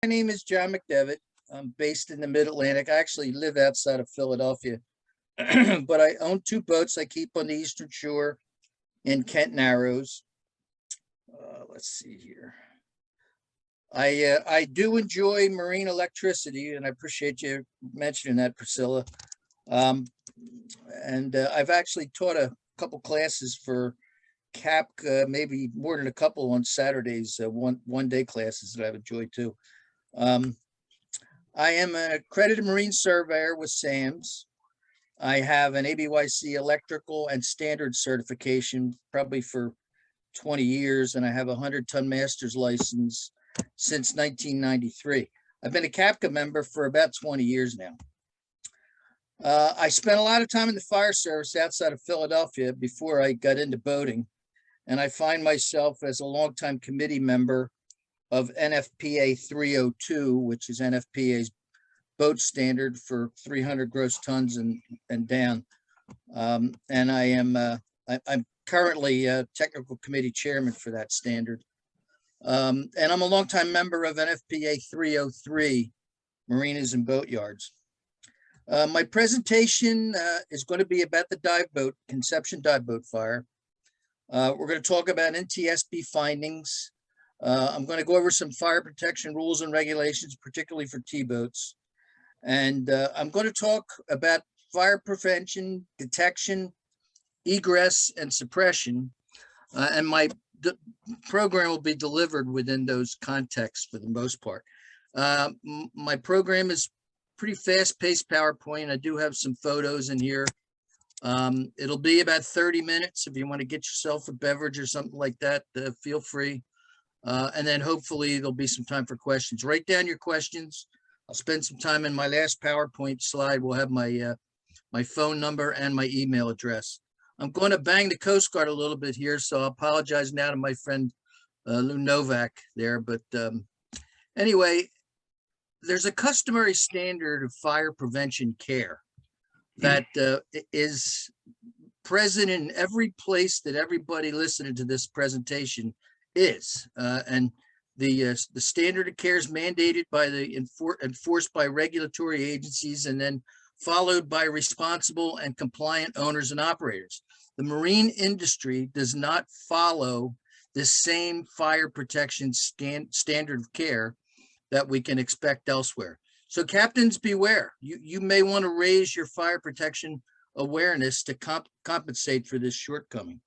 My name is John McDevitt. I'm based in the Mid-Atlantic. I actually live outside of Philadelphia, but I own two boats I keep on the Eastern Shore in Kent Narrows. Let's see here. I do enjoy marine electricity, and I appreciate you mentioning that, Priscilla. I've actually taught a couple classes for CAPCA, maybe more than a couple on Saturdays, one day classes that I've enjoyed too. I am an accredited marine surveyor with SAMS. I have an ABYC electrical and standard certification, probably for 20 years, and I have a 100-ton master's license since 1993. I've been a CAPCA member for about 20 years now. I spent a lot of time in the fire service outside of Philadelphia before I got into boating, and I find myself as a longtime committee member of NFPA 302, which is NFPA's boat standard for 300 gross tons and down. And I'm currently a technical committee chairman for that standard. And I'm a longtime member of NFPA 303, marinas and boatyards. My presentation is going to be about the dive boat, Conception dive boat fire. We're going to talk about Ntsb findings. I'm going to go over some fire protection rules and regulations, particularly for T-boats. And I'm going to talk about fire prevention, detection, egress, and suppression. And my program will be delivered within those contexts for the most part. My program is pretty fast-paced PowerPoint. I do have some photos in here. It'll be about 30 minutes. If you want to get yourself a beverage or something like that, feel free. And then hopefully there'll be some time for questions. Write down your questions. I'll spend some time in my last PowerPoint slide. We'll have my my phone number and my email address. I'm going to bang the Coast Guard a little bit here, so I apologize now to my friend Lou Novak there. But anyway, there's a customary standard of fire prevention care that is present in every place that everybody listening to this presentation is. And the standard of care is mandated by enforced by regulatory agencies and then followed by responsible and compliant owners and operators. The marine industry does not follow the same fire protection standard of care that we can expect elsewhere. So captains, beware. You may want to raise your fire protection awareness to compensate for this shortcoming.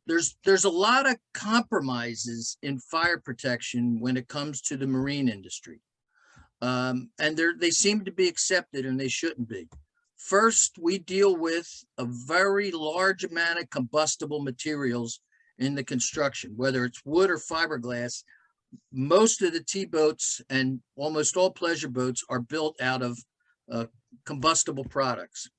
There's a lot of compromises in fire protection when it comes to the marine industry. And they seem to be accepted, and they shouldn't be. First, we deal with a very large amount of combustible materials in the construction, whether it's wood or fiberglass. Most of the T-boats and almost all pleasure boats are built out of combustible products.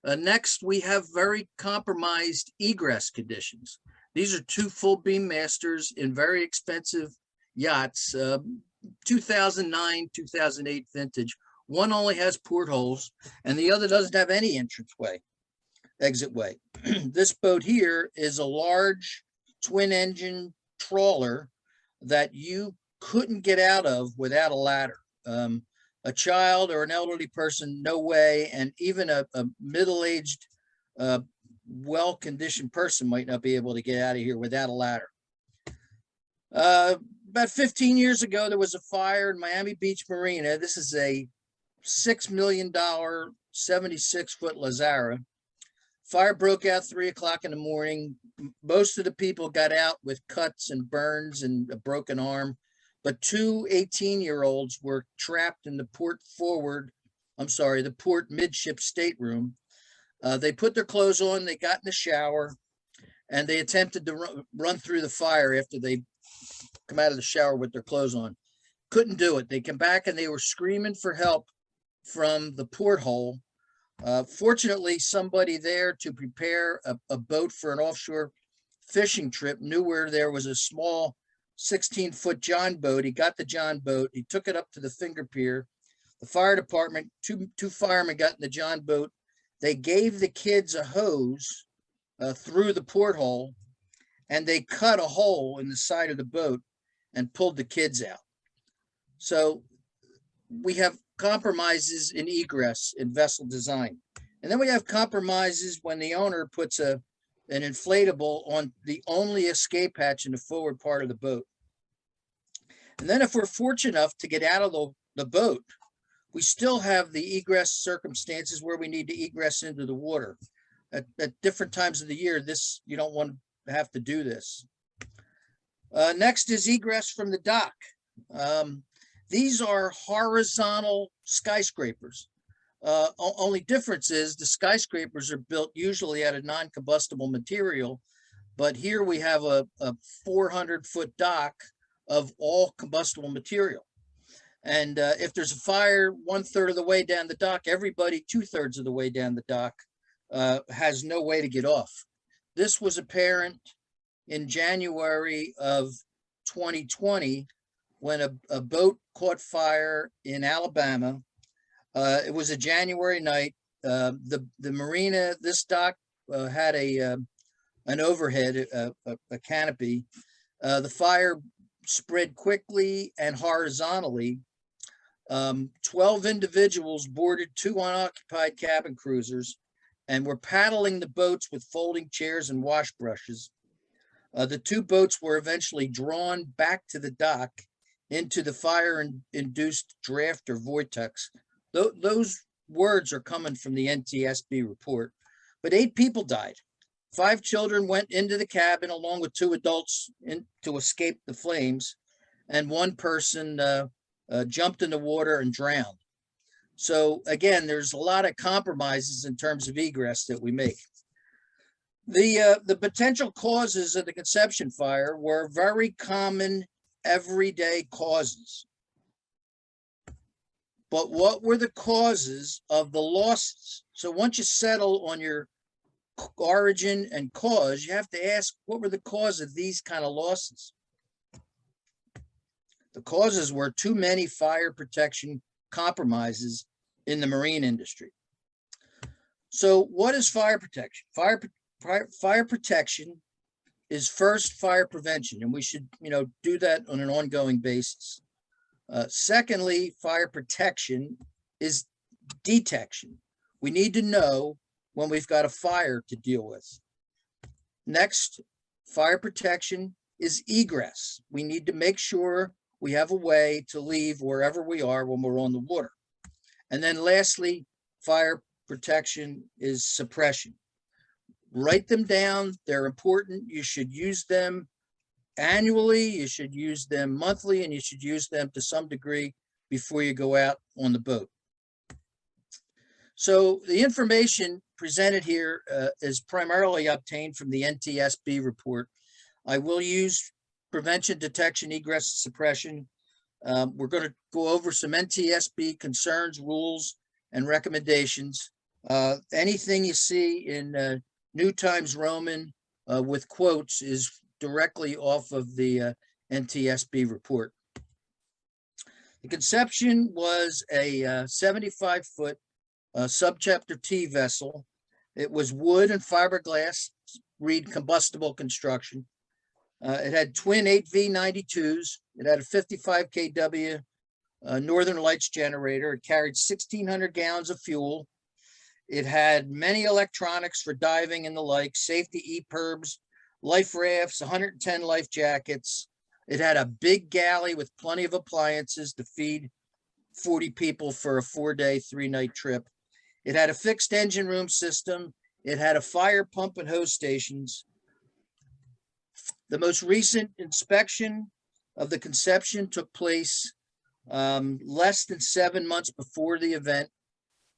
Next, we have very compromised egress conditions. These are two full beam masters in very expensive yachts, 2009, 2008 vintage. One only has portholes and the other doesn't have any exit way. This boat here is a large twin engine trawler that you couldn't get out of without a ladder. A child or an elderly person, no way. And even a middle-aged, well-conditioned person might not be able to get out of here without a ladder. About 15 years ago, there was a fire in Miami Beach Marina. This is a $6 million, 76-foot Lazara. Fire broke out 3 o'clock in the morning. Most of the people got out with cuts and burns and a broken arm, but two 18-year-olds were trapped in the port midship stateroom. They put their clothes on, they got in the shower, and they attempted to run through the fire after they come out of the shower with their clothes on. Couldn't do it. They came back and they were screaming for help from the porthole. Fortunately, somebody there to prepare a boat for an offshore fishing trip knew where there was a small 16-foot John boat. He got the John boat. He took it up to the finger pier. The fire department, two firemen got in the John boat. They gave the kids a hose through the porthole, and they cut a hole in the side of the boat and pulled the kids out. So we have compromises in egress in vessel design. And then we have compromises when the owner puts an inflatable on the only escape hatch in the forward part of the boat. And then if we're fortunate enough to get out of the boat, we still have the egress circumstances where we need to egress into the water. At different times of the year, you don't want to have to do this. Next is egress from the dock. These are horizontal skyscrapers. Only difference is the skyscrapers are built usually out of non-combustible material, but here we have a 400-foot dock of all combustible material. And if there's a fire 1/3 of the way down the dock, everybody 2/3 of the way down the dock has no way to get off. This was apparent in January of 2020 when a boat caught fire in Alabama. It was a January night. The marina, this dock had an overhead, a canopy. The fire spread quickly and horizontally. 12 individuals boarded 2 unoccupied cabin cruisers and were paddling the boats with folding chairs and wash brushes. The 2 boats were eventually drawn back to the dock into the fire-induced draft or vortex. Those words are coming from the NTSB report, but 8 people died. 5 children went into the cabin along with 2 adults to escape the flames, and 1 person jumped in the water and drowned. So again, there's a lot of compromises in terms of egress that we make. The potential causes of the conception fire were very common everyday causes. But what were the causes of the losses? So once you settle on your origin and cause, you have to ask, what were the cause of these kind of losses? The causes were too many fire protection compromises in the marine industry. So what is fire protection? Fire protection is first fire prevention, and we should, do that on an ongoing basis. Secondly, fire protection is detection. We need to know when we've got a fire to deal with. Next, fire protection is egress. We need to make sure we have a way to leave wherever we are when we're on the water. And then lastly, fire protection is suppression. Write them down. They're important. You should use them annually, you should use them monthly, and you should use them to some degree before you go out on the boat. So the information presented here is primarily obtained from the NTSB report. I will use prevention, detection, egress, suppression. We're going to go over some NTSB concerns, rules, and recommendations. Anything you see in New Times Roman with quotes is directly off of the NTSB report. The Conception was a 75-foot subchapter T vessel. It was wood and fiberglass, reed combustible construction. It had twin 8V92s. It had a 55 kW Northern Lights generator. It carried 1,600 gallons of fuel. It had many electronics for diving and the like, safety EPIRBs, life rafts, 110 life jackets. It had a big galley with plenty of appliances to feed 40 people for a 4-day, 3-night trip. It had a fixed engine room system. It had a fire pump and hose stations. The most recent inspection of the Conception took place less than 7 months before the event.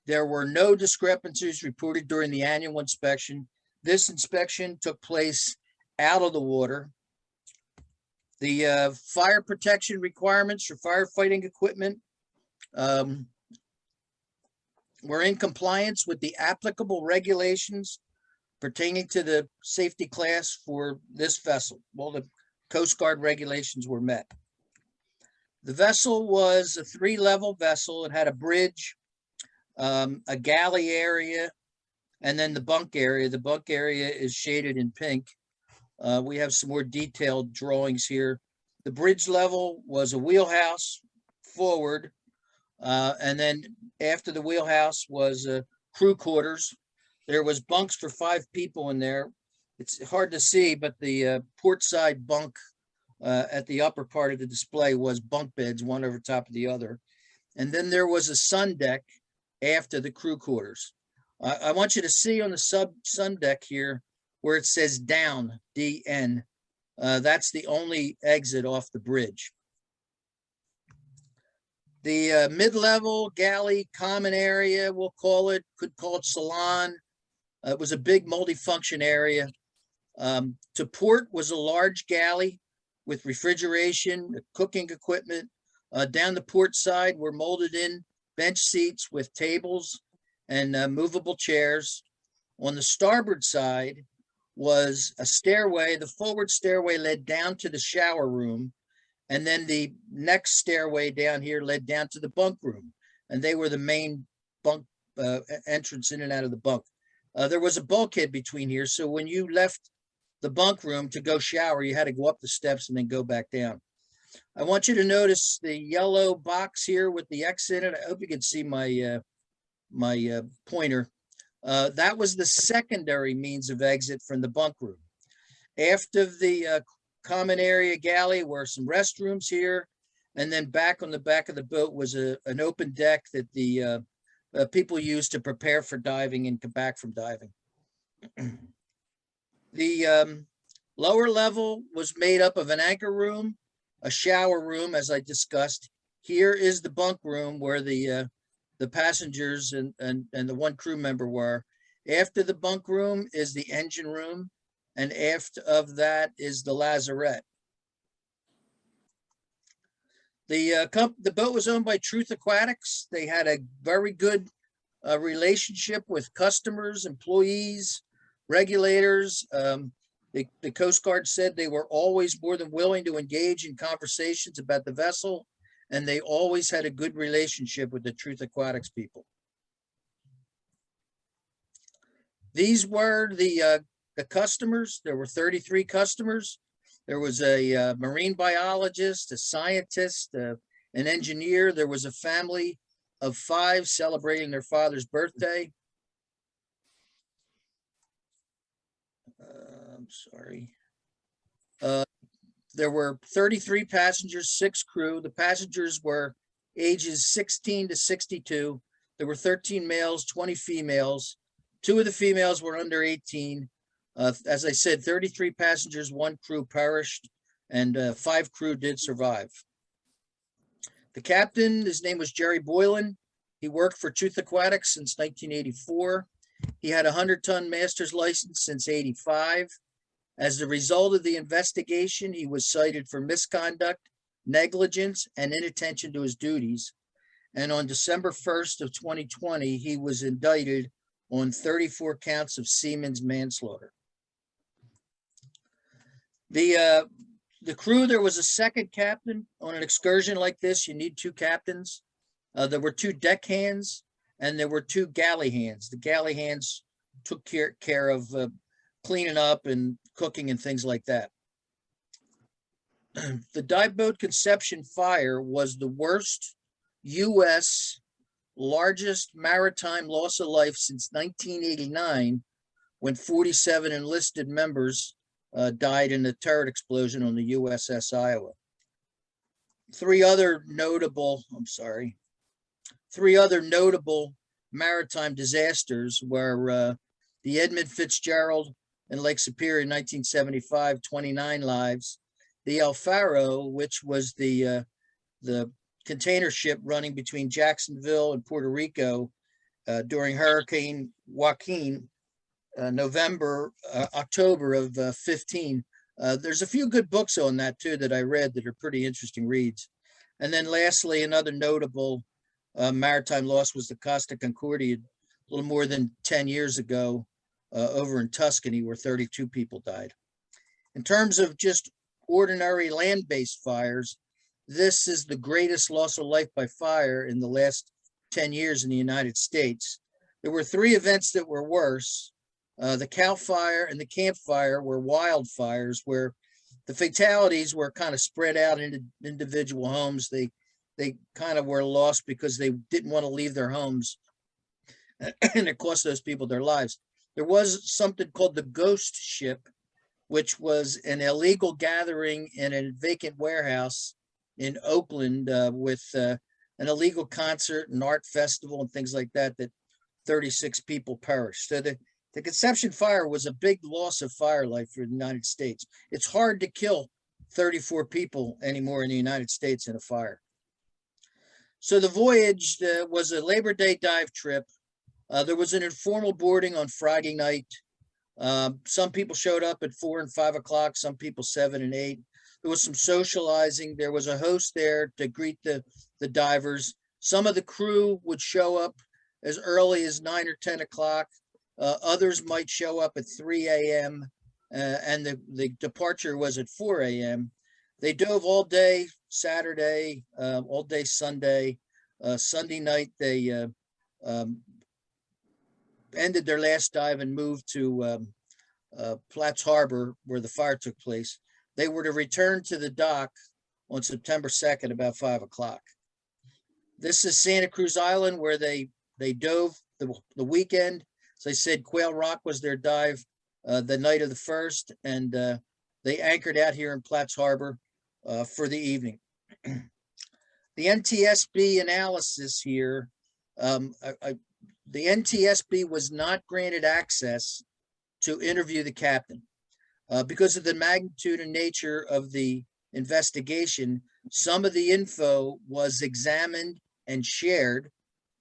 There were no discrepancies reported during the annual inspection. This inspection took place out of the water. The fire protection requirements for firefighting equipment were in compliance with the applicable regulations pertaining to the safety class for this vessel. Well, the Coast Guard regulations were met. The vessel was a 3-level vessel. It had a bridge, a galley area, and then the bunk area. The bunk area is shaded in pink. We have some more detailed drawings here. The bridge level was a wheelhouse forward. And then after the wheelhouse was crew quarters. There was bunks for 5 people in there. It's hard to see, but the port side bunk at the upper part of the display was bunk beds, one over top of the other. And then there was a sun deck after the crew quarters. I want you to see on the sun deck here where it says down, DN. That's the only exit off the bridge. The mid-level galley common area, we'll call it, could call it salon. It was a big multi-function area. To port was a large galley with refrigeration, cooking equipment. Down the port side were molded in bench seats with tables and movable chairs. On the starboard side was a stairway. The forward stairway led down to the shower room. And then the next stairway down here led down to the bunk room. And they were the main bunk entrance in and out of the bunk. There was a bulkhead between here. So when you left the bunk room to go shower, you had to go up the steps and then go back down. I want you to notice the yellow box here with the X in it. I hope you can see my pointer. That was the secondary means of exit from the bunk room. After the common area galley were some restrooms here, and then back on the back of the boat was an open deck that the people used to prepare for diving and come back from diving. The lower level was made up of an anchor room, a shower room, as I discussed. Here is the bunk room where the passengers and the one crew member were. After the bunk room is the engine room, and aft of that is the lazarette. The boat was owned by Truth Aquatics. They had a very good relationship with customers, employees, regulators. The Coast Guard said they were always more than willing to engage in conversations about the vessel, and they always had a good relationship with the Truth Aquatics people. These were the customers. There were 33 customers. There was a marine biologist, a scientist, an engineer. There was a family of 5 celebrating their father's birthday. I'm sorry. There were 33 passengers, 6 crew. The passengers were ages 16 to 62. There were 13 males, 20 females. 2 of the females were under 18. As I said, 33 passengers, 1 crew perished, and 5 crew did survive. The captain, his name was Jerry Boylan. He worked for Truth Aquatics since 1984. He had a 100-ton master's license since 85. As a result of the investigation, he was cited for misconduct, negligence, and inattention to his duties. And on December 1st of 2020, he was indicted on 34 counts of seaman's manslaughter. The crew, there was a second captain. On an excursion like this, you need 2 captains. There were 2 deck hands and there were 2 galley hands. The galley hands took care of cleaning up and cooking and things like that. The dive boat Conception fire was the worst U.S. largest maritime loss of life since 1989, when 47 enlisted members died in a turret explosion on the USS Iowa. 3 other notable maritime disasters were the Edmund Fitzgerald in Lake Superior in 1975, 29 lives. The El Faro, which was the container ship running between Jacksonville and Puerto Rico during Hurricane Joaquin, October of 15. There's a few good books on that too that I read that are pretty interesting reads. And then lastly, another notable maritime loss was the Costa Concordia, a little more than 10 years ago over in Tuscany, where 32 people died. In terms of just ordinary land-based fires, this is the greatest loss of life by fire in the last 10 years in the United States. There were 3 events that were worse. The Cal Fire and the Camp Fire were wildfires where the fatalities were kind of spread out into individual homes. They they kind of were lost because they didn't want to leave their homes, and it cost those people their lives. There was something called the ghost ship, which was an illegal gathering in a vacant warehouse in Oakland with an illegal concert and art festival and things like that, that 36 people perished. So the Conception fire was a big loss of fire life for the United States. It's hard to kill 34 people anymore in the United States in a fire. So the voyage was a Labor Day dive trip. There was an informal boarding on Friday night. Some people showed up at 4 and 5 o'clock, some people 7 and 8. There was some socializing. There was a host there to greet the divers. Some of the crew would show up as early as 9 or 10 o'clock. Others might show up at 3 a.m. And the departure was at 4 a.m. They dove all day Saturday, all day Sunday. Sunday night, they ended their last dive and moved to Platts Harbor, where the fire took place. They were to return to the dock on September 2nd, about 5 o'clock. This is Santa Cruz Island, where they dove the weekend. As I said, Quail Rock was their dive the night of the 1st, and they anchored out here in Platts Harbor for the evening. The Ntsb analysis here, the Ntsb was not granted access to interview the captain. Because of the magnitude and nature of the investigation, some of the info was examined and shared.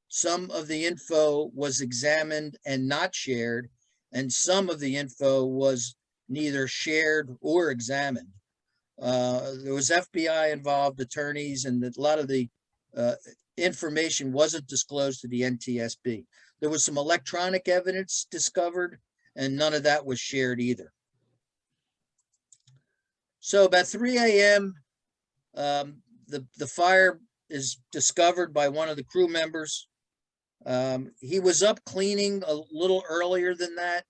Some of the info was examined and not shared, and some of the info was neither shared or examined. There was FBI involved, attorneys, and a lot of the information wasn't disclosed to the Ntsb. There was some electronic evidence discovered, and none of that was shared either. So about 3 a.m., the fire is discovered by one of the crew members. He was up cleaning a little earlier than that.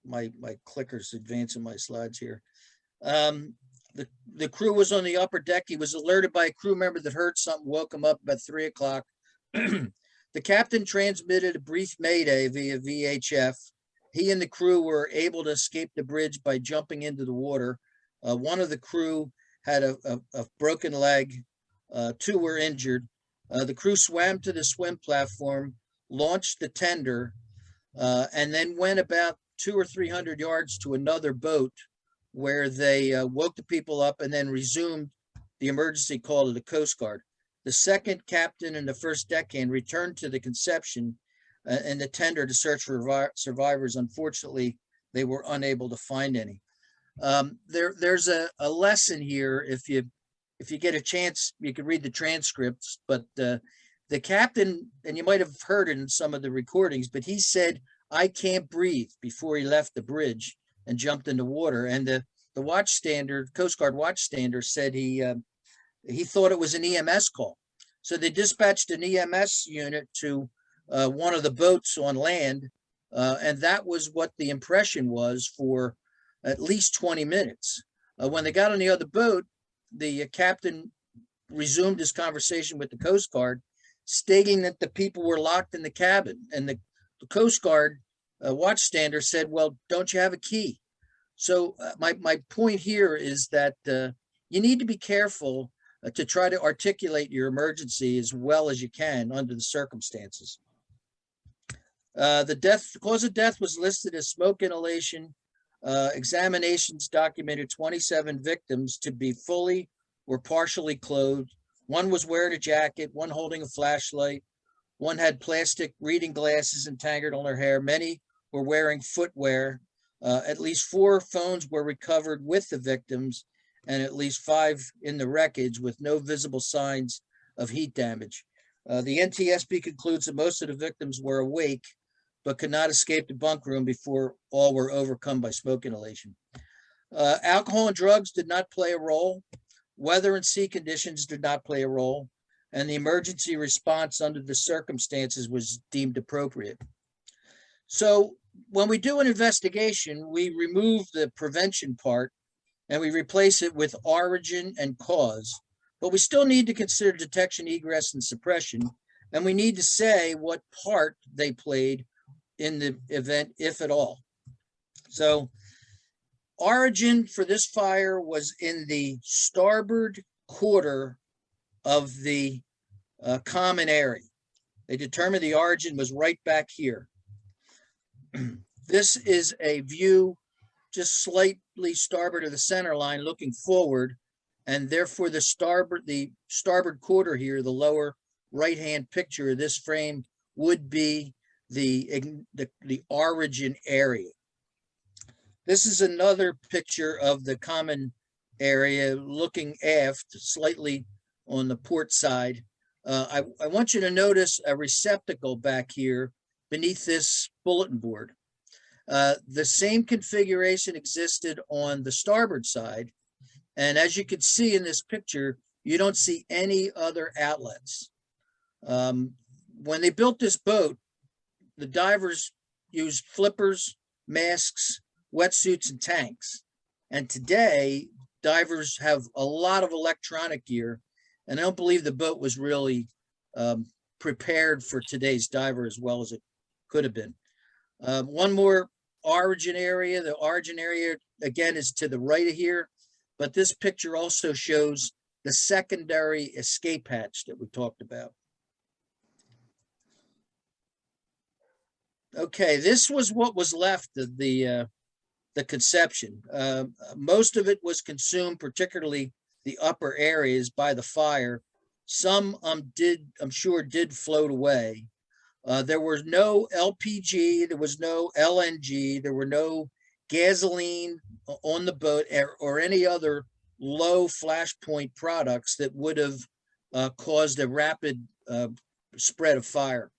My clicker's advancing my slides here. The crew was on the upper deck. He was alerted by a crew member that heard something, woke him up about 3 o'clock. The captain transmitted a brief mayday via VHF. He and the crew were able to escape the bridge by jumping into the water. One of the crew had a broken leg. 2 were injured. The crew swam to the swim platform, launched the tender, and then went about 200 or 300 yards to another boat where they woke the people up and then resumed the emergency call to the Coast Guard. The second captain and the first deckhand returned to the Conception and the tender to search for survivors. Unfortunately, they were unable to find any. There's a lesson here. If you get a chance, you can read the transcripts, but the captain, and you might have heard it in some of the recordings, but he said, "I can't breathe," before he left the bridge and jumped in the water. And the watchstander, Coast Guard watchstander, said he thought it was an EMS call. So they dispatched an EMS unit to one of the boats on land, and that was what the impression was for at least 20 minutes. When they got on the other boat, the captain resumed his conversation with the Coast Guard, stating that the people were locked in the cabin. And the Coast Guard watchstander said, "Well, don't you have a key?" So my point here is that you need to be careful to try to articulate your emergency as well as you can under the circumstances. The cause of death was listed as smoke inhalation. Examinations documented 27 victims to be fully or partially clothed. One was wearing a jacket, one holding a flashlight, one had plastic reading glasses entangled on her hair. Many were wearing footwear. At least 4 phones were recovered with the victims, and at least 5 in the wreckage with no visible signs of heat damage. The NTSB concludes that most of the victims were awake, but could not escape the bunk room before all were overcome by smoke inhalation. Alcohol and drugs did not play a role. Weather and sea conditions did not play a role, and the emergency response under the circumstances was deemed appropriate. So when we do an investigation, we remove the prevention part and we replace it with origin and cause. But we still need to consider detection, egress, and suppression, and we need to say what part they played in the event, if at all. So origin for this fire was in the starboard quarter of the common area. They determined the origin was right back here. This is a view just slightly starboard of the center line looking forward, and therefore the starboard quarter here, the lower right-hand picture of this frame, would be the origin area. This is another picture of the common area looking aft, slightly on the port side. I want you to notice a receptacle back here beneath this bulletin board. The same configuration existed on the starboard side. And as you can see in this picture, you don't see any other outlets. When they built this boat, the divers used flippers, masks, wetsuits, and tanks. And today, divers have a lot of electronic gear, and I don't believe the boat was really prepared for today's diver as well as it could have been. One more origin area. The origin area, again, is to the right of here, but this picture also shows the secondary escape hatch that we talked about. Okay, this was what was left of the conception. Most of it was consumed, particularly the upper areas, by the fire. Some I'm sure did float away. There was no LPG, there was no LNG, there were no gasoline on the boat or any other low flashpoint products that would have caused a rapid spread of fire.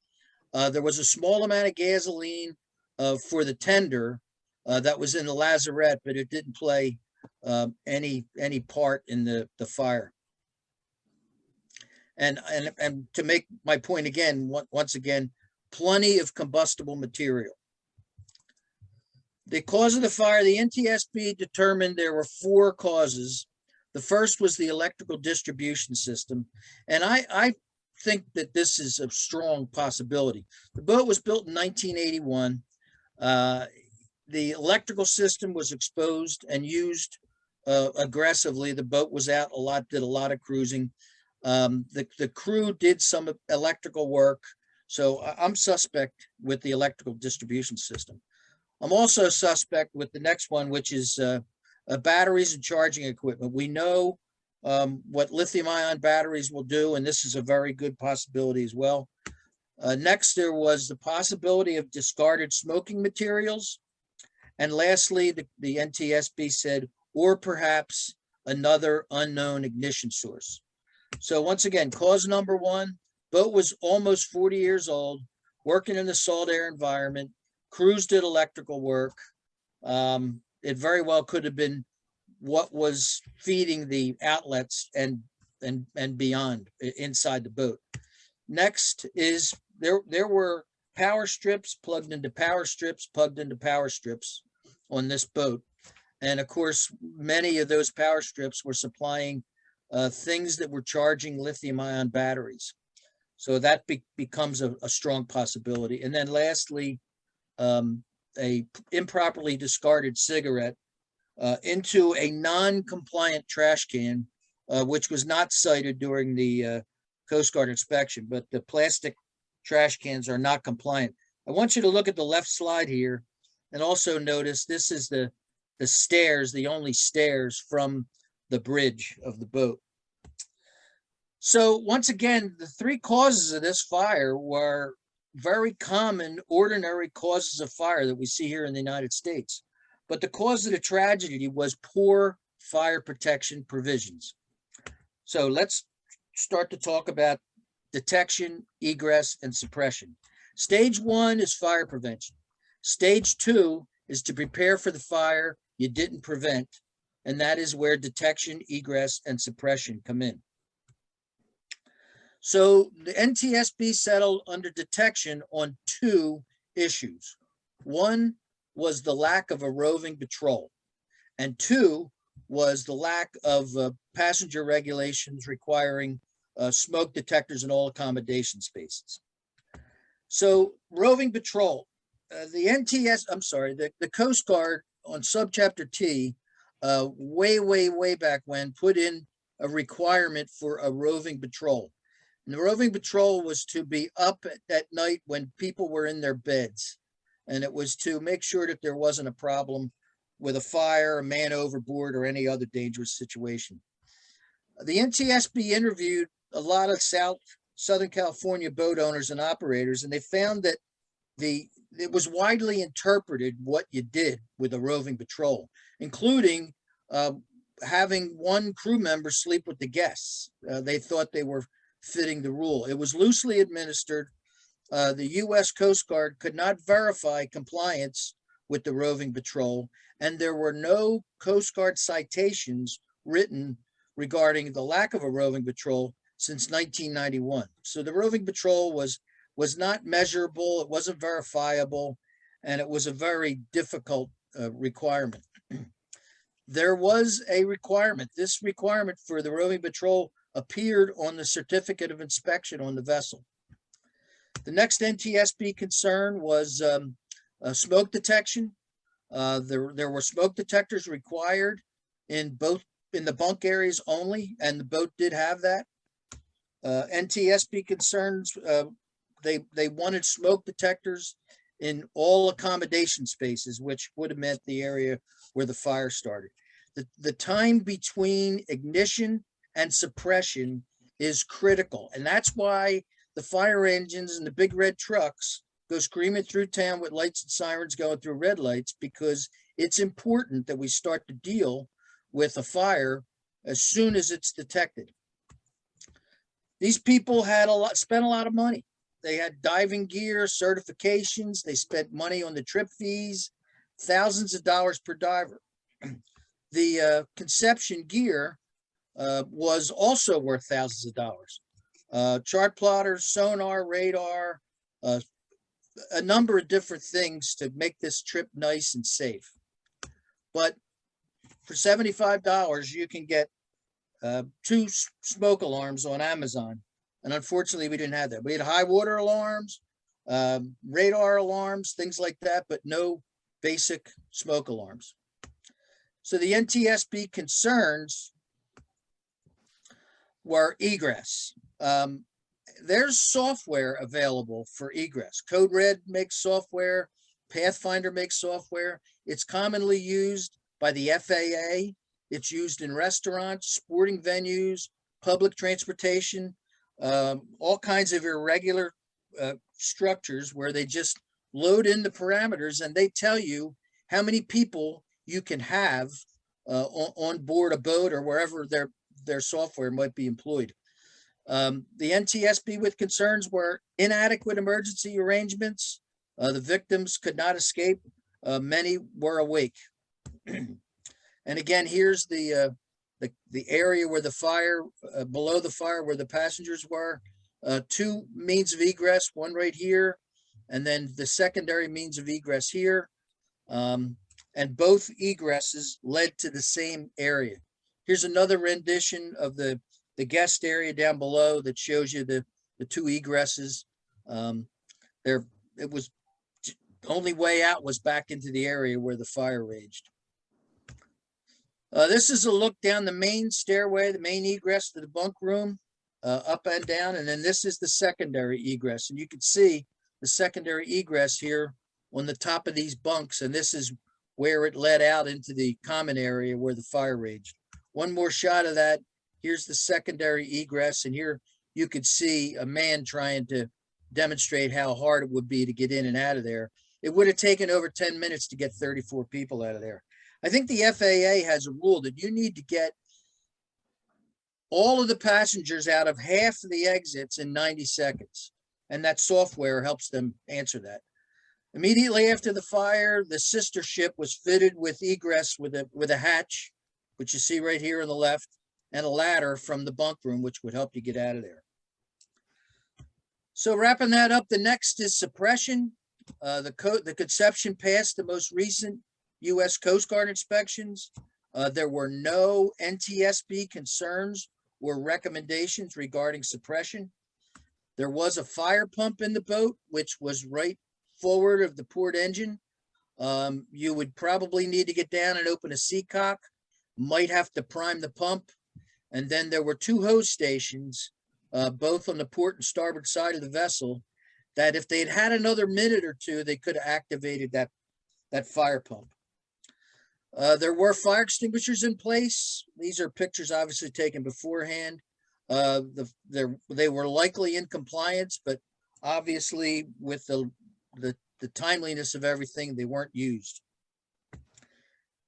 There was a small amount of gasoline for the tender that was in the lazarette, but it didn't play any part in the fire. And to make my point again, once again, plenty of combustible material. The cause of the fire, the NTSB determined there were 4 causes. The first was the electrical distribution system. And I think that this is a strong possibility. The boat was built in 1981. The electrical system was exposed and used aggressively. The boat was out a lot, did a lot of cruising. The crew did some electrical work. So I'm suspect with the electrical distribution system. I'm also suspect with the next one, which is batteries and charging equipment. We know what lithium-ion batteries will do, and this is a very good possibility as well. Next, there was the possibility of discarded smoking materials. And lastly, the NTSB said, or perhaps another unknown ignition source. So once again, cause number 1, boat was almost 40 years old, working in the salt air environment. Crews did electrical work. It very well could have been what was feeding the outlets and beyond inside the boat. Next is there were power strips plugged into power strips, on this boat. And of course, many of those power strips were supplying things that were charging lithium-ion batteries. So that becomes a strong possibility. And then lastly, a improperly discarded cigarette into a non-compliant trash can, which was not cited during the Coast Guard inspection, but the plastic trash cans are not compliant. I want you to look at the left slide here and also notice this is the stairs, the only stairs from the bridge of the boat. So once again, the 3 causes of this fire were very common, ordinary causes of fire that we see here in the United States. But the cause of the tragedy was poor fire protection provisions. So let's start to talk about detection, egress, and suppression. Stage 1 is fire prevention. Stage 2 is to prepare for the fire you didn't prevent, and that is where detection, egress, and suppression come in. So the NTSB settled under detection on 2 issues. One was the lack of a roving patrol, and 2 was the lack of passenger regulations requiring smoke detectors in all accommodation spaces. So roving patrol, the Coast Guard on subchapter T, way back when, put in a requirement for a roving patrol. And the roving patrol was to be up at night when people were in their beds. And it was to make sure that there wasn't a problem with a fire, a man overboard, or any other dangerous situation. The NTSB interviewed a lot of Southern California boat owners and operators, and they found that it was widely interpreted what you did with a roving patrol, including having one crew member sleep with the guests. They thought they were fitting the rule. It was loosely administered. The U.S. Coast Guard could not verify compliance with the roving patrol, and there were no Coast Guard citations written regarding the lack of a roving patrol since 1991. So the roving patrol was not measurable, it wasn't verifiable, and it was a very difficult requirement. There was a requirement. This requirement for the roving patrol appeared on the certificate of inspection on the vessel. The next NTSB concern was smoke detection. There were smoke detectors required in the bunk areas only, and the boat did have that. NTSB concerns, they wanted smoke detectors in all accommodation spaces, which would have meant the area where the fire started. The time between ignition and suppression is critical, and that's why the fire engines and the big red trucks go screaming through town with lights and sirens going through red lights, because it's important that we start to deal with a fire as soon as it's detected. These people spent a lot of money. They had diving gear, certifications. They spent money on the trip fees, thousands of dollars per diver. The conception gear was also worth thousands of dollars. Chart plotters, sonar, radar, a number of different things to make this trip nice and safe. But for $75, you can get 2 smoke alarms on Amazon. And unfortunately, we didn't have that. We had high water alarms, radar alarms, things like that, but no basic smoke alarms. So the NTSB concerns were egress. There's software available for egress. Code Red makes software. Pathfinder makes software. It's commonly used by the FAA. It's used in restaurants, sporting venues, public transportation, all kinds of irregular structures where they just load in the parameters and they tell you how many people you can have on board a boat or wherever their software might be employed. The NTSB with concerns were inadequate emergency arrangements. The victims could not escape. Many were awake. And again, here's the area where the fire, below the fire where the passengers were. 2 means of egress, one right here, and then the secondary means of egress here. And both egresses led to the same area. Here's another rendition of the guest area down below that shows you the 2 egresses. It was the only way out was back into the area where the fire raged. This is a look down the main stairway, the main egress to the bunk room, up and down. And then this is the secondary egress. And you can see the secondary egress here on the top of these bunks. And this is where it led out into the common area where the fire raged. One more shot of that. Here's the secondary egress. And here you could see a man trying to demonstrate how hard it would be to get in and out of there. It would have taken over 10 minutes to get 34 people out of there. I think the FAA has a rule that you need to get all of the passengers out of half of the exits in 90 seconds. And that software helps them answer that. Immediately after the fire, the sister ship was fitted with egress with a hatch, which you see right here on the left, and a ladder from the bunk room, which would help you get out of there. So wrapping that up, the next is suppression. The Conception passed the most recent U.S. Coast Guard inspections. There were no Ntsb concerns or recommendations regarding suppression. There was a fire pump in the boat, which was right forward of the port engine. You would probably need to get down and open a seacock, might have to prime the pump. And then there were two hose stations, both on the port and starboard side of the vessel, that if they'd had another minute or two, they could have activated that fire pump. There were fire extinguishers in place. These are pictures obviously taken beforehand. They were likely in compliance, but obviously with the timeliness of everything, they weren't used.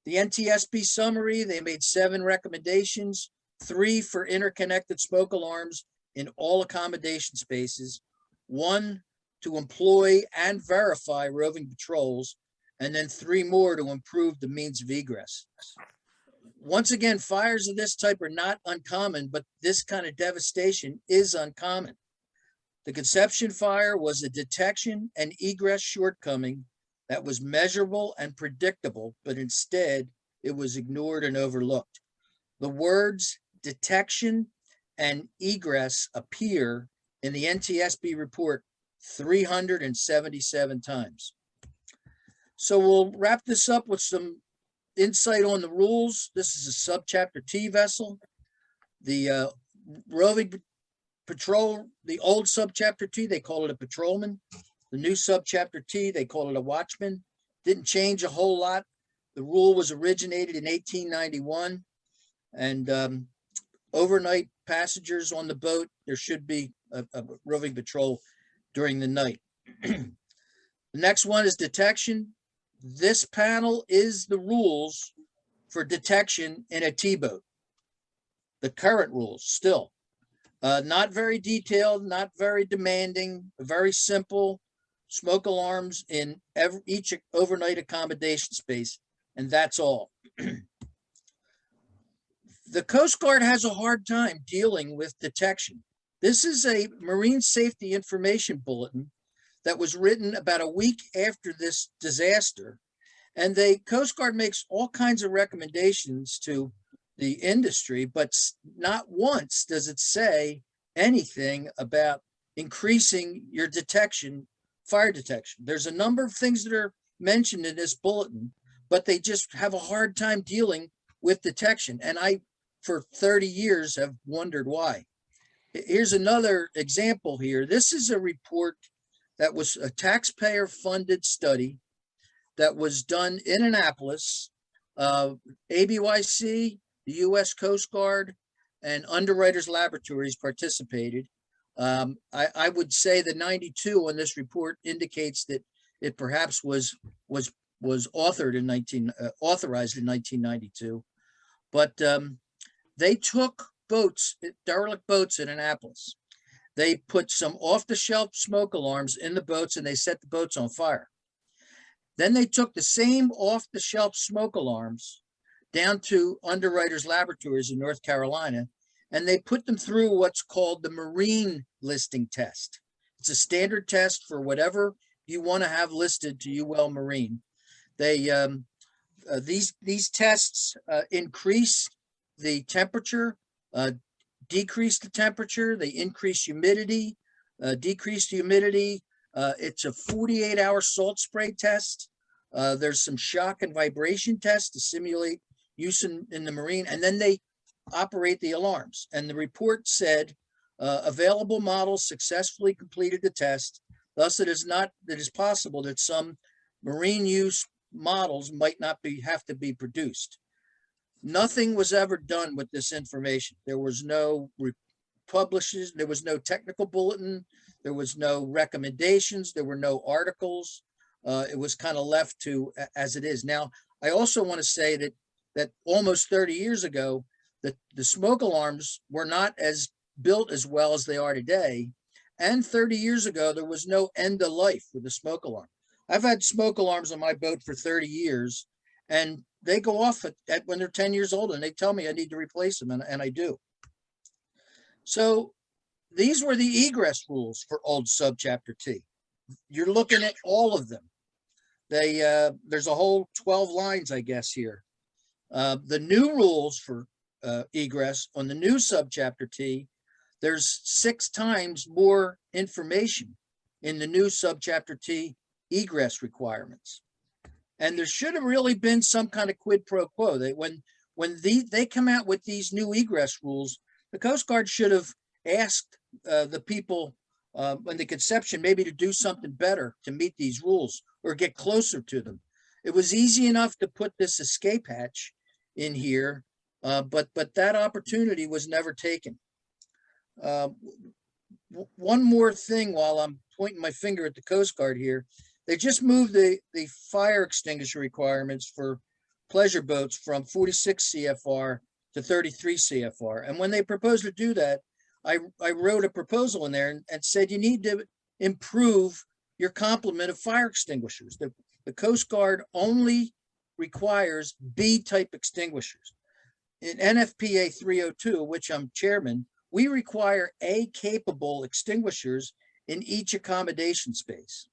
The Ntsb Summary, they made 7 recommendations, 3 for interconnected smoke alarms in all accommodation spaces, 1 to employ and verify roving patrols, and then 3 more to improve the means of egress. Once again, fires of this type are not uncommon, but this kind of devastation is uncommon. The Conception fire was a detection and egress shortcoming that was measurable and predictable, but instead it was ignored and overlooked. The words detection and egress appear in the Ntsb report 377 times. So we'll wrap this up with some insight on the rules. This is a subchapter T vessel. The roving patrol, the old subchapter T, they call it a patrolman. The new subchapter T, they call it a watchman. Didn't change a whole lot. The rule was originated in 1891, and overnight passengers on the boat, there should be a roving patrol during the night. The next one is detection. This panel is the rules for detection in a T-boat. The current rules still. Not very detailed, not very demanding, very simple. Smoke alarms in each overnight accommodation space, and that's all. The Coast Guard has a hard time dealing with detection. This is a Marine Safety Information Bulletin that was written about a week after this disaster, and the Coast Guard makes all kinds of recommendations to the industry, but not once does it say anything about increasing your detection, fire detection. There's a number of things that are mentioned in this bulletin, but they just have a hard time dealing with detection. And I, for 30 years, have wondered why. Here's another example here. This is a report that was a taxpayer-funded study that was done in Annapolis. ABYC, the U.S. Coast Guard, and Underwriters Laboratories participated. I would say the 92 on this report indicates that it perhaps was authorized in 1992, but they took boats, derelict boats in Annapolis. They put some off-the-shelf smoke alarms in the boats and they set the boats on fire. Then they took the same off-the-shelf smoke alarms down to Underwriters Laboratories in North Carolina, and they put them through what's called the Marine Listing Test. It's a standard test for whatever you want to have listed to UL Marine. They these tests increase the temperature, decrease the temperature, they increase humidity, decrease the humidity. It's a 48-hour salt spray test. There's some shock and vibration tests to simulate use in the Marine, and then they operate the alarms. And the report said available models successfully completed the test. Thus, it is possible that some Marine use models might not have to be produced. Nothing was ever done with this information. There was no publishes, there was no technical bulletin, there was no recommendations, there were no articles. It was kind of left to as it is. Now, I also want to say that almost 30 years ago, the smoke alarms were not as built as well as they are today. And 30 years ago, there was no end of life with the smoke alarm. I've had smoke alarms on my boat for 30 years, and they go off when they're 10 years old, and they tell me I need to replace them, and I do. So these were the egress rules for old subchapter T. You're looking at all of them. There's a whole 12 lines, I guess, here. The new rules for egress on the new subchapter T, there's 6 times more information in the new subchapter T egress requirements. And there should have really been some kind of quid pro quo. When they come out with these new egress rules, the Coast Guard should have asked the people in the conception maybe to do something better to meet these rules or get closer to them. It was easy enough to put this escape hatch in here, but that opportunity was never taken. One more thing while I'm pointing my finger at the Coast Guard here. They just moved the fire extinguisher requirements for pleasure boats from 46 CFR to 33 CFR. And when they proposed to do that, I wrote a proposal in there and said, you need to improve your complement of fire extinguishers. The Coast Guard only requires B-type extinguishers. In NFPA 302, which I'm chairman, we require A-capable extinguishers in each accommodation space.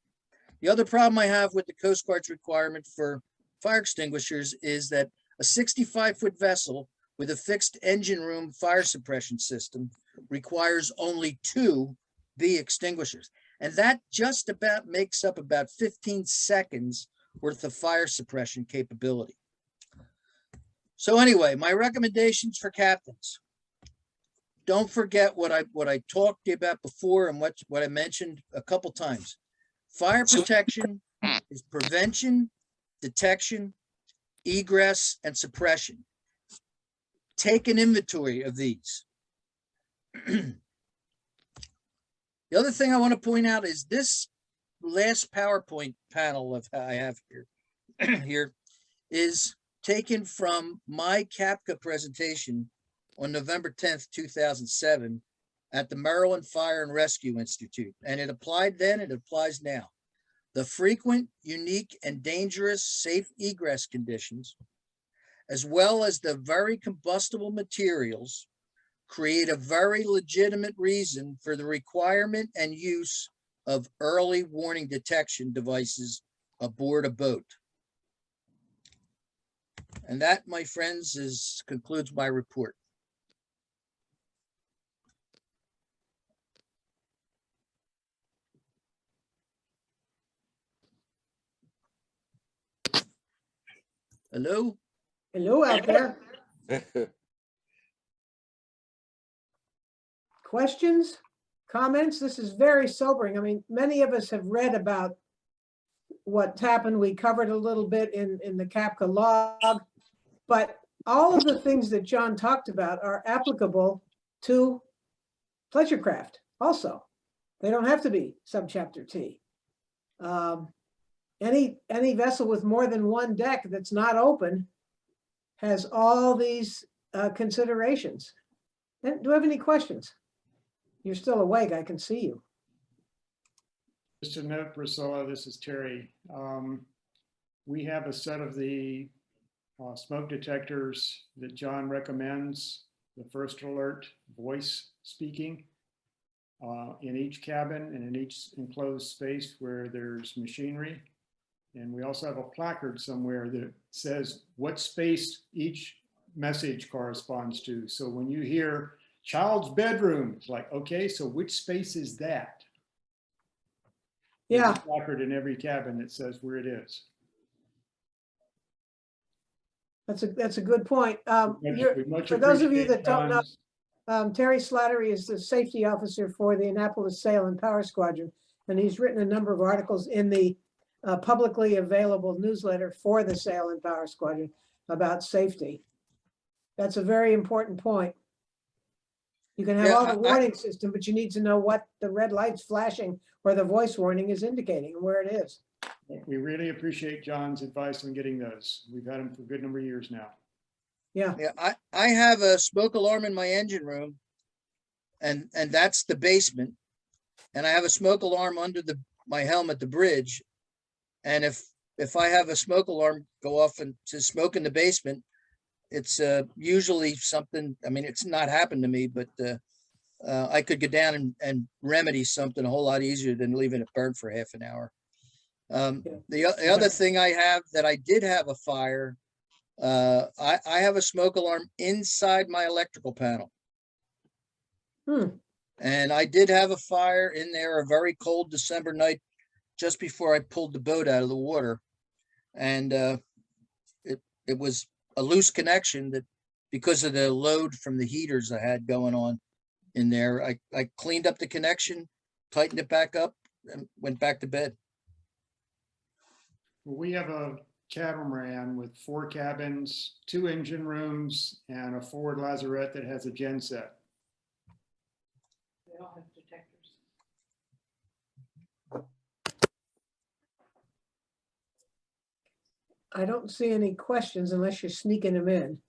The other problem I have with the Coast Guard's requirement for fire extinguishers is that a 65-foot vessel with a fixed engine room fire suppression system requires only 2 B extinguishers. And that just about makes up about 15 seconds worth of fire suppression capability. So anyway, my recommendations for captains. Don't forget what I talked to you about before and what I mentioned a couple times. Fire protection is prevention, detection, egress, and suppression. Take an inventory of these. The other thing I want to point out is this last PowerPoint panel of I have here is taken from my CAPCA presentation on November 10th, 2007 at the Maryland Fire and Rescue Institute. And it applied then, it applies now. The frequent, unique, and dangerous safe egress conditions, as well as the very combustible materials, create a very legitimate reason for the requirement and use of early warning detection devices aboard a boat. And that, my friends, concludes my report. Hello? Hello out there. Questions, comments? This is very sobering. I mean, many of us have read about what's happened. We covered a little bit in the CAPCA log, but all of the things that John talked about are applicable to pleasure craft also. They don't have to be subchapter T. Any vessel with more than one deck that's not open has all these considerations. And do you have any questions? You're still awake, I can see you. Just to note, Priscilla, this is Terry. We have a set of the smoke detectors that John recommends, the first alert voice speaking in each cabin and in each enclosed space where there's machinery. And we also have a placard somewhere that says what space each message corresponds to. So when you hear child's bedroom, it's like, okay, so which space is that? Yeah. There's a placard in every cabin that says where it is. That's a good point. We much For those of you appreciate that don't know, John's- Terry Slattery is the safety officer for the Annapolis Sail and Power Squadron, and he's written a number of articles in the publicly available newsletter for the Sail and Power Squadron about safety. That's a very important point. You can have all the warning system, but you need to know what the red light's flashing or the voice warning is indicating and where it is. We really appreciate John's advice on getting those. We've had them for a good number of years now. Yeah. Yeah, I have a smoke alarm in my engine room, and that's the basement. And I have a smoke alarm under my helm at the bridge. And if I have a smoke alarm go off and to smoke in the basement, it's usually something. I mean, it's not happened to me, but I could go down and remedy something a whole lot easier than leaving it burn for half an hour. The other thing I have that I did have a fire I have a smoke alarm inside my electrical panel. And I did have a fire in there a very cold December night just before I pulled the boat out of the water. And it was a loose connection that because of the load from the heaters I had going on in there, I cleaned up the connection, tightened it back up, and went back to bed. We have a catamaran with 4 cabins, 2 engine rooms, and a forward lazarette that has a genset. They all have detectors. I don't see any questions unless you're sneaking them in.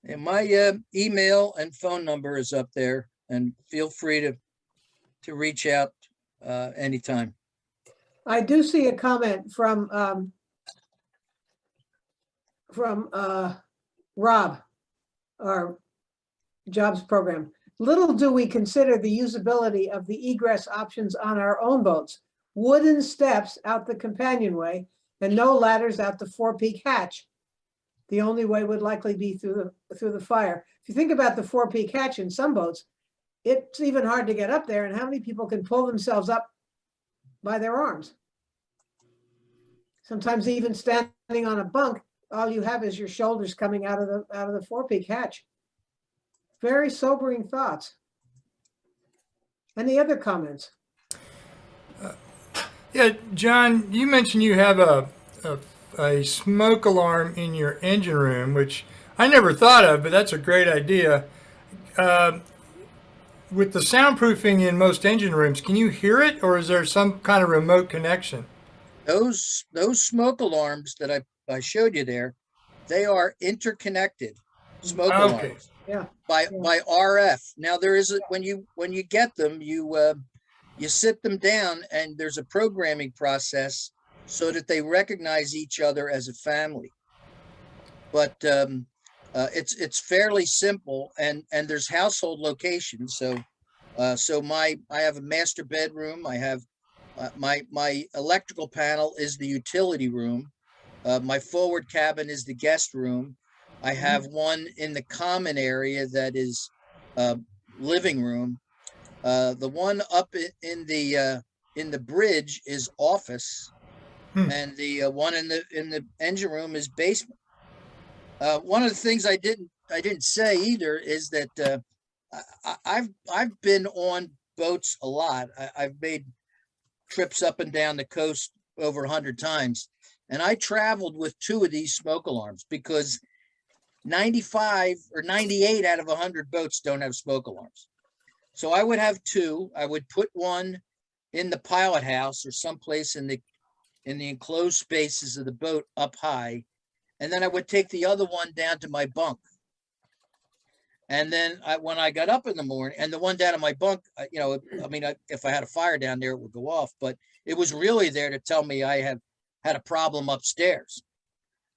And my email and phone number is up there, and feel free to reach out anytime. I do see a comment from Rob, our jobs program. Little do we consider the usability of the egress options on our own boats. Wooden steps out the companionway and no ladders out the forepeak hatch. The only way would likely be through the fire. If you think about the forepeak hatch in some boats, it's even hard to get up there, and how many people can pull themselves up by their arms? Sometimes even standing on a bunk, all you have is your shoulders coming out of the forepeak hatch. Very sobering thoughts. Any other comments? Yeah, John, you mentioned you have a smoke alarm in your engine room, which I never thought of, but that's a great idea. With the soundproofing in most engine rooms, can you hear it, or is there some kind of remote connection? Those smoke alarms that I showed you there, they are interconnected smoke Okay. alarms Yeah. by RF. Now there is when you get them, you sit them down, and there's a programming process so that they recognize each other as a family. But it's fairly simple, and there's household locations. So I have a master bedroom. I have my electrical panel is the utility room. My forward cabin is the guest room. I have one in the common area that is living room. The one up in the bridge is office, and the one in the engine room is basement. One of the things I didn't say either is that I've been on boats a lot. I've made trips up and down the coast over 100 times, and I traveled with 2 of these smoke alarms because 95 or 98 out of 100 boats don't have smoke alarms. So I would have 2. I would put one in the pilot house or someplace in the enclosed spaces of the boat up high, and then I would take the other one down to my bunk. And then when I got up in the morning, and the one down in my bunk, if I had a fire down there, it would go off, but it was really there to tell me I had a problem upstairs.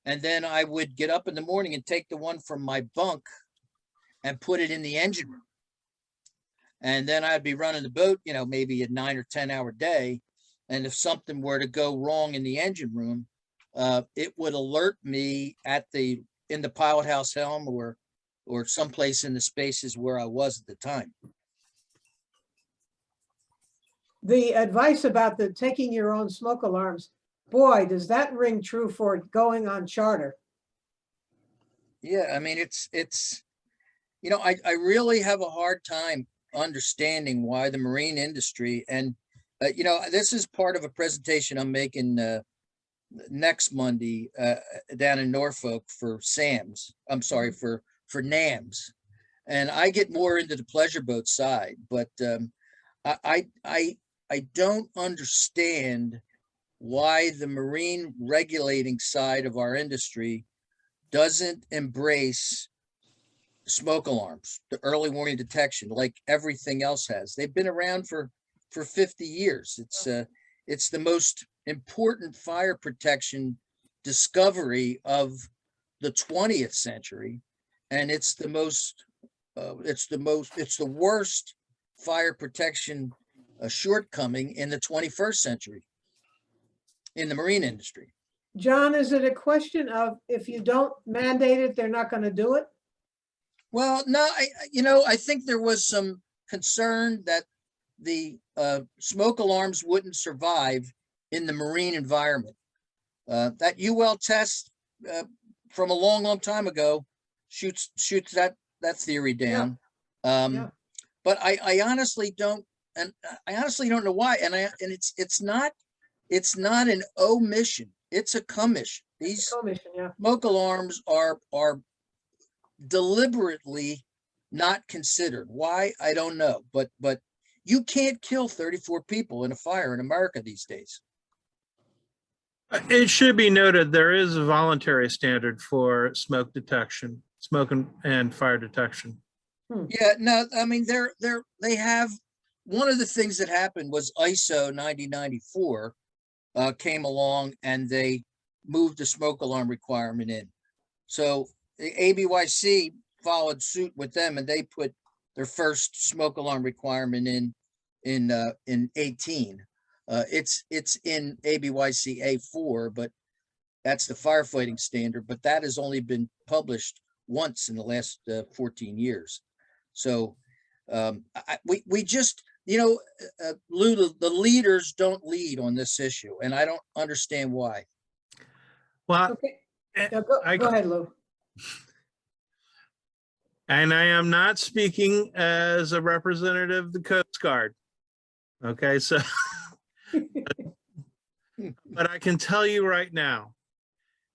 And then I would get up in the morning and take the one from my bunk and put it in the engine room. And then I'd be running the boat, maybe a 9 or 10 hour day. And if something were to go wrong in the engine room, it would alert me in the pilot house helm or someplace in the spaces where I was at the time. The advice about taking your own smoke alarms, boy, does that ring true for going on charter. Yeah, I mean, I really have a hard time understanding why the marine industry, and this is part of a presentation I'm making next Monday down in Norfolk for SAMS. I'm sorry, for NAMS, and I get more into the pleasure boat side, but I don't understand why the marine regulating side of our industry doesn't embrace smoke alarms, the early warning detection, like everything else has. They've been around for 50 years. It's the most important fire protection discovery of the 20th century, and it's the worst fire protection shortcoming in the 21st century. in the marine industry. John, is it a question of if you don't mandate it, they're not going to do it? Well, no, I think there was some concern that the smoke alarms wouldn't survive in the marine environment. That UL test from a long, long time ago shoots that theory down. Yeah. But I honestly don't, and I honestly don't know why. And it's not an omission; it's a commission. These Commission, yeah. smoke alarms are deliberately not considered. Why? I don't know. But you can't kill 34 people in a fire in America these days. It should be noted, there is a voluntary standard for smoke detection, smoke and fire detection. Yeah, no, I mean, they have, one of the things that happened was ISO 9094 came along and they moved the smoke alarm requirement in. So the ABYC followed suit with them and they put their first smoke alarm requirement in 18. It's in ABYC A4, but that's the firefighting standard, but that has only been published once in the last 14 years. So we just, Lou, the leaders don't lead on this issue, and I don't understand why. Well, Okay. Yeah, go ahead, Lou. and I am not speaking as a representative of the Coast Guard. Okay, so, but I can tell you right now,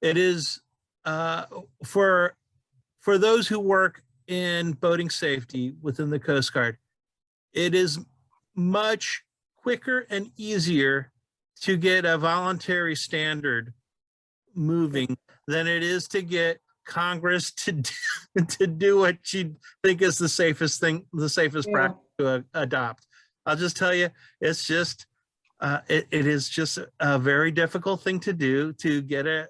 it is for those who work in boating safety within the Coast Guard, it is much quicker and easier to get a voluntary standard moving than it is to get Congress to do what you think is the safest thing, the safest practice to adopt. I'll just tell you, it's just, it is just a very difficult thing to do to get to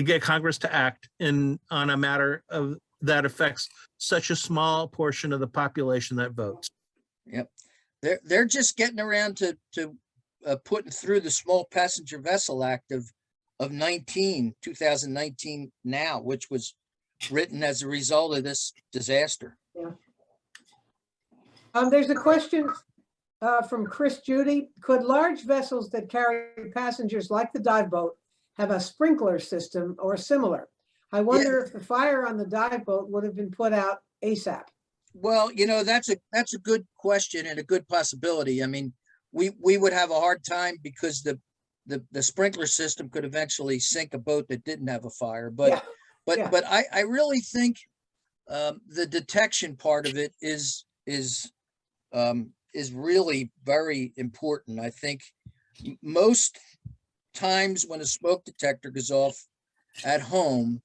get Congress to act on a matter of that affects such a small portion of the population that votes. Yep. They're just getting around to putting through the Small Passenger Vessel Act of 2019 now, which was written as a result of this disaster. Yeah. There's a question from Chris Judy. Could large vessels that carry passengers like the dive boat have a sprinkler system or similar? I wonder if the fire on the dive boat would have been put out ASAP. Well, that's a good question and a good possibility. I mean, we would have a hard time because the sprinkler system could eventually sink a boat that didn't have a fire. But I really think the detection part of it is really very important. I think most times when a smoke detector goes off at home,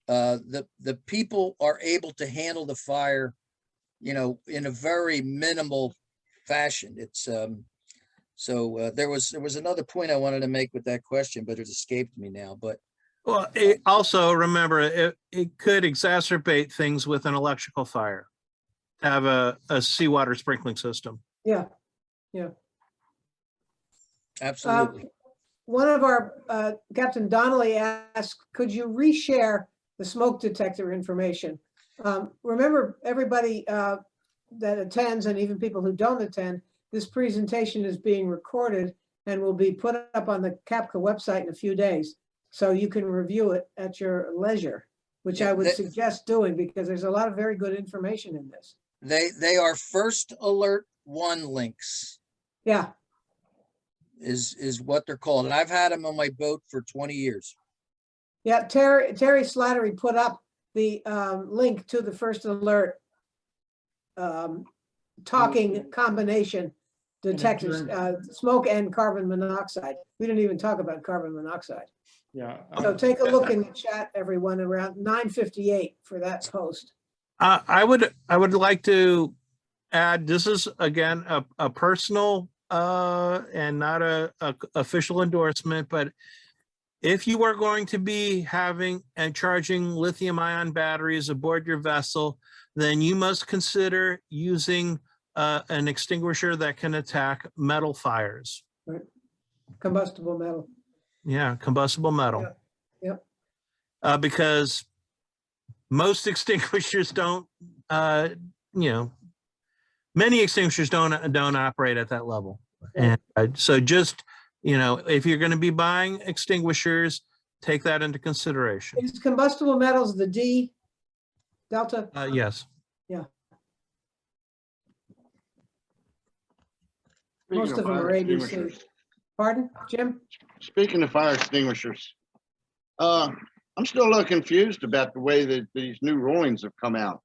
the people are able to handle the fire, in a very minimal fashion. It's so there was another point I wanted to make with that question, but it escaped me now. But well, also remember it could exacerbate things with an electrical fire. Have a seawater sprinkling system. Yeah. absolutely. One of our, Captain Donnelly asked, could you reshare the smoke detector information? Remember, everybody that attends and even people who don't attend, this presentation is being recorded and will be put up on the CAPCA website in a few days. So you can review it at your leisure, which I would suggest doing because there's a lot of very good information in this. They are First Alert 1 links. Yeah. Is what they're called. And I've had them on my boat for 20 years. Yeah, Terry Slattery put up the link to the First Alert talking combination detectors, smoke and carbon monoxide. We didn't even talk about carbon monoxide. Yeah. So take a look in the chat, everyone, around 9:58 for that post. I would like to add, this is again a personal and not a official endorsement, but if you are going to be having and charging lithium-ion batteries aboard your vessel, then you must consider using an extinguisher that can attack metal fires. Right. Combustible metal. Yeah, combustible metal. Yeah. Yep. Because most extinguishers don't, many extinguishers don't operate at that level. Right. And so just, if you're going to be buying extinguishers, take that into consideration. Is combustible metals the D delta? Yes. Most of them are ABC. Pardon, Jim? Speaking of fire extinguishers, I'm still a little confused about the way that these new rulings have come out.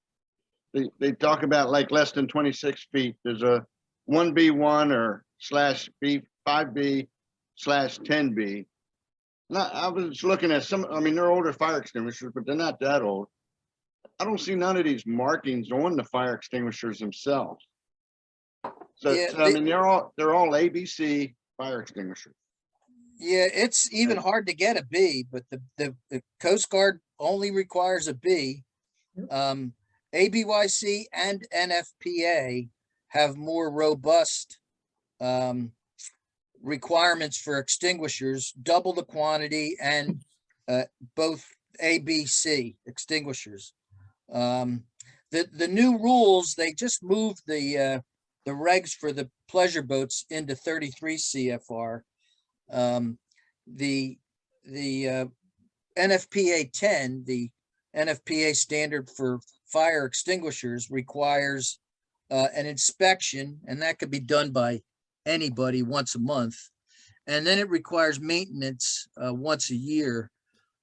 They talk about like less than 26 feet. There's a 1B1 or /B 5B/10B. And I was looking at some, I mean, they're older fire extinguishers, but they're not that old. I don't see none of these markings on the fire extinguishers themselves. So, Yeah, I mean, they're all ABC fire extinguishers. Yeah, it's even hard to get a B, but the Coast Guard only requires a B. ABYC and NFPA have more robust requirements for extinguishers, double the quantity, and both ABC extinguishers. The new rules, they just moved the regs for the pleasure boats into 33 CFR. The NFPA 10, the NFPA standard for fire extinguishers, requires an inspection, and that could be done by anybody once a month. And then it requires maintenance once a year,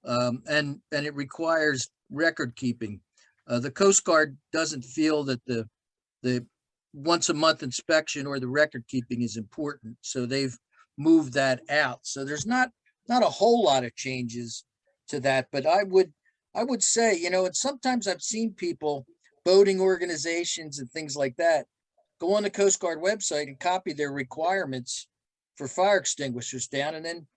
and it requires record keeping. The Coast Guard doesn't feel that the once a month inspection or the record keeping is important, so they've moved that out. So there's not a whole lot of changes to that, but I would say, and sometimes I've seen people, boating organizations and things like that, go on the Coast Guard website and copy their requirements for fire extinguishers down, and then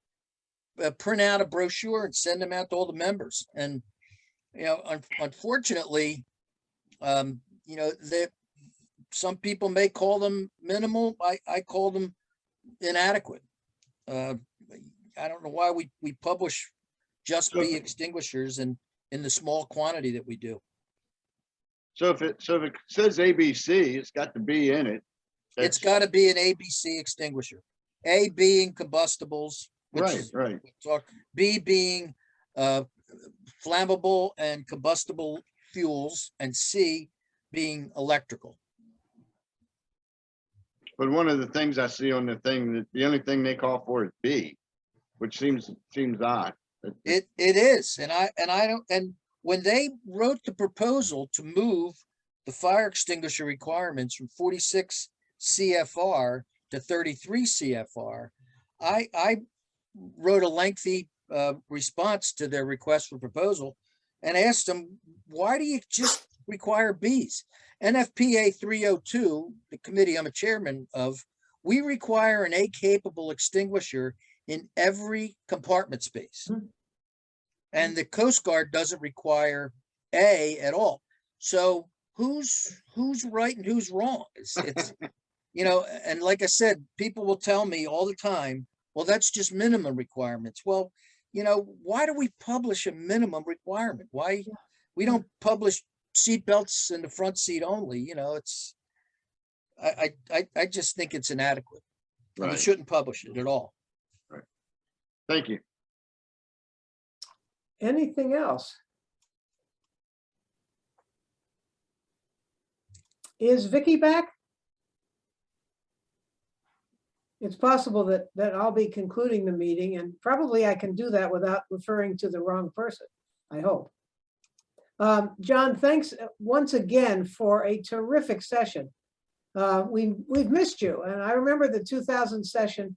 print out a brochure and send them out to all the members. And unfortunately, that some people may call them minimal. I call them inadequate. I don't know why we publish just B extinguishers and in the small quantity that we do. So if it says ABC, it's got to be in it. It's got to be an ABC extinguisher. A being combustibles, which Right, is right. B being flammable and combustible fuels, and C being electrical. But one of the things I see on the thing, that the only thing they call for is B, which seems odd. It is, and I don't. And when they wrote the proposal to move the fire extinguisher requirements from 46 CFR to 33 CFR, I wrote a lengthy response to their request for proposal and asked them, why do you just require Bs? NFPA 302, the committee I'm a chairman of, we require an A-capable extinguisher in every compartment space. And the Coast Guard doesn't require A at all. So who's right and who's wrong? It's and like I said, people will tell me all the time, well, that's just minimum requirements. Well, why do we publish a minimum requirement? Why we don't publish seat belts in the front seat only? I just think it's inadequate. And we Right. shouldn't publish it at all. Thank you. Anything else? Is Vicky back? It's possible that I'll be concluding the meeting, and probably I can do that without referring to the wrong person, I hope. John, thanks once again for a terrific session. We've missed you, and I remember the 2000 session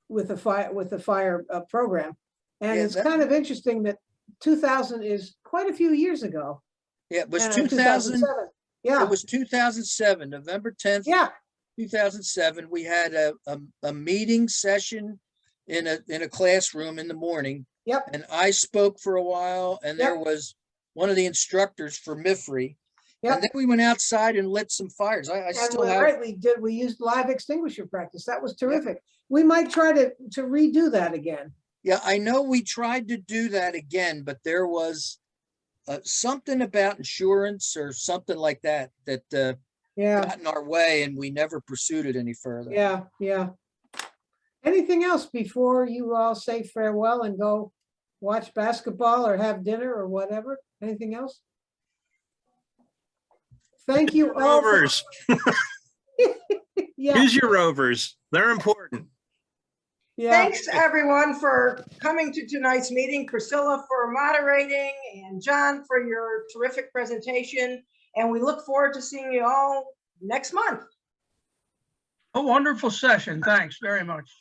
with the fire program, and Yeah, it's kind of interesting that 2000 is quite a few years ago. Yeah, it was And 2000. 2007. Yeah, It was 2007, November 10th. yeah, 2007. We had a meeting session in a classroom in the morning, yep, and I spoke for a while, and there Yep. was one of the instructors for MIFRE. Yep. And then we went outside and lit some fires. I and still we're have, right, we used live extinguisher practice. That was terrific. we might try to redo that again. Yeah, I know we tried to do that again, but there was something about insurance or something like that that Yeah, got in our way and we never pursued it any further. yeah, yeah. Anything else before you all say farewell and go watch basketball or have dinner or whatever? Anything else? Thank you all. for- Rovers, Yeah, use your rovers. They're important. yeah. Thanks, everyone, for coming to tonight's meeting. Priscilla for moderating and John for your terrific presentation. And we look forward to seeing you all next month. A wonderful session. Thanks very much.